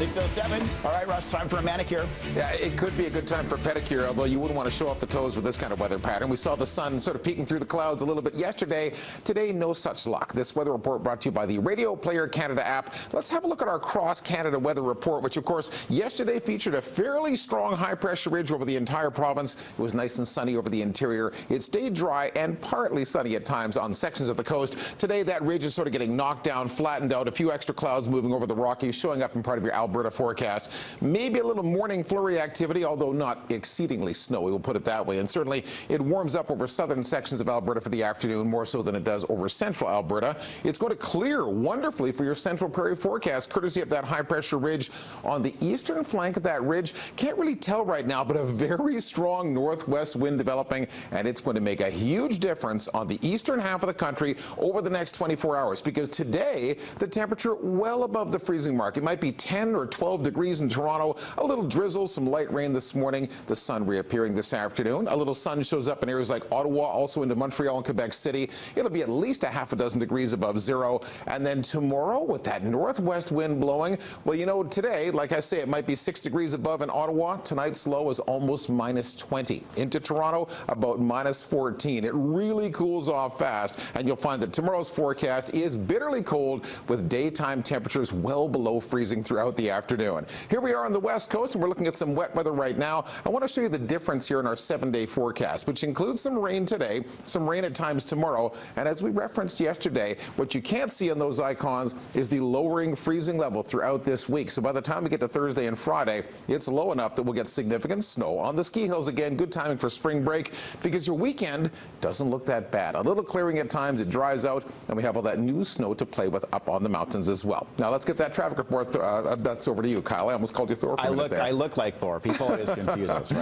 6:07. All right, Russ, time for a manicure. Yeah, it could be a good time for pedicure, although you wouldn't want to show off the toes with this kind of weather pattern. We saw the sun sort of peeking through the clouds a little bit yesterday. Today, no such luck. This weather report brought to you by the Radio Player Canada app. Let's have a look at our cross-Canada weather report, which, of course, yesterday featured a fairly strong high-pressure ridge over the entire province. It was nice and sunny over the interior. It stayed dry and partly sunny at times on sections of the coast. Today, that ridge is sort of getting knocked down, flattened out, a few extra clouds moving over the Rockies, showing up in part of your Alberta forecast. Maybe a little morning flurry activity, although not exceedingly snowy, we'll put it that way. And certainly it warms up over southern sections of Alberta for the afternoon, more so than it does over central Alberta. It's going to clear wonderfully for your central prairie forecast, courtesy of that high pressure ridge on the eastern flank of that ridge. Can't really tell right now, but a very strong northwest wind developing, and it's going to make a huge difference on the eastern half of the country over the next 24 hours, because today the temperature well above the freezing mark. It might be 10 or 12 degrees in Toronto, a little drizzle, some light rain this morning, the sun reappearing this afternoon. A little sun shows up in areas like Ottawa, also into Montreal and Quebec City. It'll be at least a half a dozen degrees above zero. And then tomorrow, with that northwest wind blowing, well, you know, today, like I say, it might be 6 degrees above in Ottawa. Tonight's low is almost minus 20. Into Toronto, about minus 14. It really cools off fast, and you'll find that tomorrow's forecast is bitterly cold with daytime temperatures well below freezing throughout the afternoon. Here we are on the west coast, and we're looking at some wet weather right now. I want to show you the difference here in our 7-day forecast, which includes some rain today, some rain at times tomorrow, and as we referenced yesterday, what you can't see on those icons is the lowering freezing level throughout this week. So by the time we get to Thursday and Friday, it's low enough that we'll get significant snow on the ski hills again. Good timing for spring break, because your weekend doesn't look that bad. A little clearing at times, it dries out, and we have all that new snow to play with up on the mountains as well. Now let's get that traffic report. That's over to you, Kyle. I almost called you Thor for a minute there. I look like Thor. People always confuse us, right?